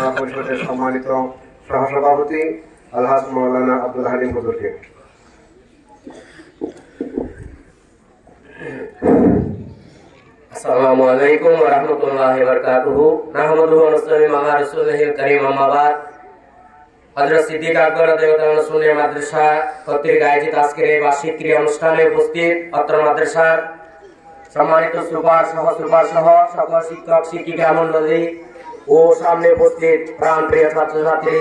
জেলা পরিষদের সম্মানিত সহসভাপতি আলহাজ মাওলানা আব্দুল হালিম হুজুরকে। আসসালামু আলাইকুম ওয়া রাহমাতুল্লাহি ওয়া বারাকাতুহু। নাহমাদুহু ওয়া নুসাল্লি আলা রাসূলিহিল কারীম, আম্মা বাদ। হযরত সিদ্দিক আকবর রাদিয়াল্লাহু তাআলা সুন্নিয়া মাদ্রাসা কর্তৃক আয়োজিত আজকের এই বার্ষিক ক্রীড়া অনুষ্ঠানে উপস্থিত অত্র মাদ্রাসার সম্মানিত সুপার সহ সকল শিক্ষক শিক্ষিকা মণ্ডলী ও সামনে উপস্থিত প্রাণপ্রিয় ছাত্রছাত্রী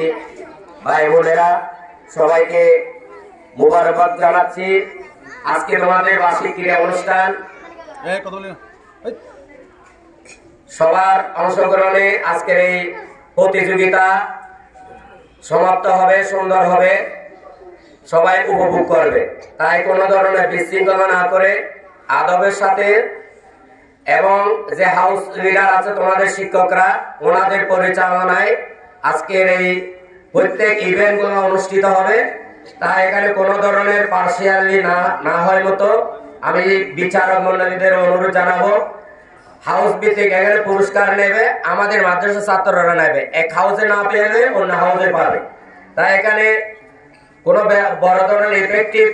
ভাই বোনেরা, সবাইকে মোবারকবাদ জানাচ্ছি। আজকে তোমাদের বার্ষিক ক্রীড়া অনুষ্ঠান সবার অংশগ্রহণে আজকের এই প্রতিযোগিতা সমাপ্ত হবে, সুন্দর হবে, সবাই উপভোগ করবে। তাই কোনো ধরনের বিশৃঙ্খলা না করে আদবের সাথে, এবং যে হাউস লিডার আছে তোমাদের শিক্ষকরা, ওনাদের পরিচালনায় আজকের এই প্রত্যেক ইভেন্ট গুলো অনুষ্ঠিত হবে। তাই এখানে কোনো ধরনের পার্সিয়ালি না হয় মতো আমি বিচারক মন্ডলীদের অনুরোধ জানাবো। হাউস ভিত্তিক এখানে পুরস্কার নেবে, আমাদের মাদ্রাসা ছাত্ররা নেবে। এক হাউসে না পেলে অন্য হাউসে পাবে। তাই এখানে কোনো বড় ধরনের ইফেক্টিভ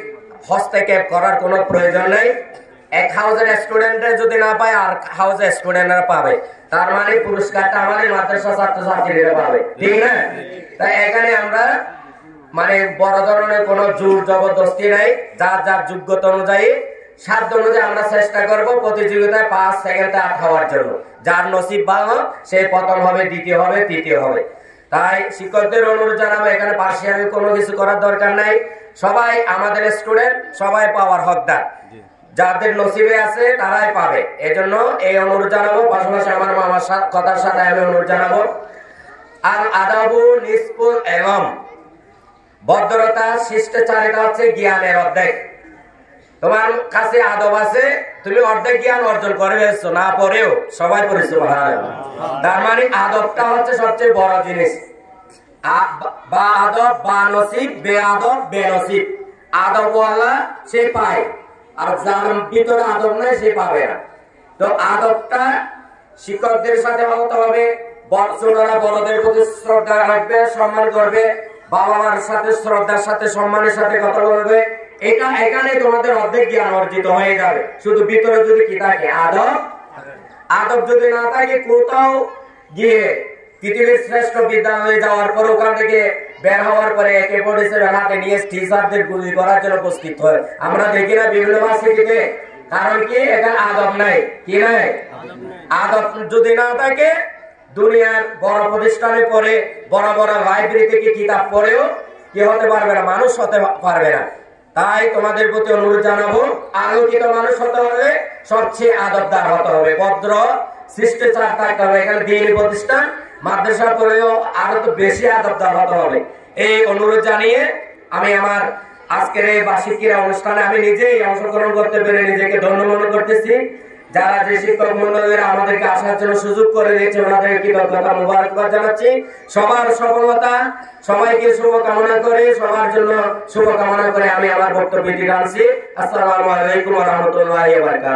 হস্তক্ষেপ করার কোনো প্রয়োজন নেই। এক হাউসের স্টুডেন্টরা যদি না পায় আর হাউসের স্টুডেন্টরা পাবে, তার মানে পুরস্কারটা আমাদের মাদ্রাসা ছাত্রছাত্রীরা পাবে, ঠিক না? তাই এখানে আমরা মানে বড় ধরনের কোনো জোর জবরদস্তি নাই। যার যার যোগ্যতা অনুযায়ী, সাধ্য অনুযায়ী আমরা চেষ্টা করব প্রতিযোগিতায় 5 সেকেন্ডে 8 হওয়ার জন্য। যার নসিব ভালো সে প্রথম হবে, দ্বিতীয় হবে, তৃতীয় হবে। তাই শিক্ষকদের অনুরোধ জানাবো, এখানে পার্সিয়ালি কোনো কিছু করার দরকার নাই। সবাই আমাদের স্টুডেন্ট, সবাই পাওয়ার হকদার। যাদের নসিবে আছে তারাই পাবে। এজন্য এই অনুরোধ জানাবো। পাশাপাশি আমার কথার সাথে আমি অনুরোধ জানাবো, আল আদাবু নিসফুল ইলম, ভদ্রতা শিষ্টাচারিতা হচ্ছে জ্ঞানের অর্ধেক। তোমার কাছে আদব আছে, তুমি অর্ধেক জ্ঞান অর্জন করে ফেলছো, না পড়েও সবাই পড়েছো। তার মানে আদবটা হচ্ছে সবচেয়ে বড় জিনিস। বা আদব বা নসিব, বে আদব বে নসিব। আদবওয়ালা সে পায়, আর যার ভিতরে আদব নাই সে পাবে না। তো আদবটা শিক্ষকদের সাথে হতে হবে। ছোটরা বড়দের প্রতি শ্রদ্ধা রাখবে, সম্মান করবে। বাবা মার সাথে শ্রদ্ধার সাথে সম্মানের সাথে কথা বলবে। এখানে তোমাদের অর্ধেক জ্ঞান অর্জিত হয়ে যাবে। শুধু ভিতরে যদি কি থাকে, আদব যদি না থাকে, কোথাও গিয়ে পৃথিবীর শ্রেষ্ঠ বিদ্যালয়ে যাওয়ার পর ওখান থেকে বের হওয়ার পরে একে পরিচয় হাতে নিয়ে টিচারদের গুলি করার জন্য উপস্থিত হয়। আমরা দেখি না বিভিন্ন ভার্সিটিতে। কারণ কি? এখানে আদব নাই। কি নাই? আদব যদি না থাকে, দুনিয়ার বড় প্রতিষ্ঠানে পড়ে, বড় বড় লাইব্রেরি থেকে কিতাব পড়েও কি হতে পারবে না, মানুষ হতে পারবে না। তাই তোমাদের প্রতি অনুরোধ জানাবো, আলোকিত মানুষ হতে হবে, সবচেয়ে আদবদার হতে হবে, ভদ্র শিষ্টাচার থাকতে হবে। এখানে দিনী প্রতিষ্ঠান, মাদ্রাসা পড়েও আরো তো বেশি আদবদার হতে হবে। এই অনুরোধ জানিয়ে আমি আমার আজকের এই বার্ষিক ক্রীড়া অনুষ্ঠানে আমি নিজেই অংশগ্রহণ করতে পেরে নিজেকে ধন্য মনে করতেছি। যারা যে শিক্ষক মন্ডলীরা আমাদেরকে আসার জন্য সুযোগ করে দিয়েছে, ওনাদের কৃতজ্ঞতা মোবারকবাদ জানাচ্ছি। সবার সফলতা, সবাইকে শুভকামনা করে, সবার জন্য শুভকামনা করে আমি আমার বক্তব্যটি রাখছি। আসসালামু আলাইকুম ওয়া রাহমাতুল্লাহি ওয়া বারাকাতুহু।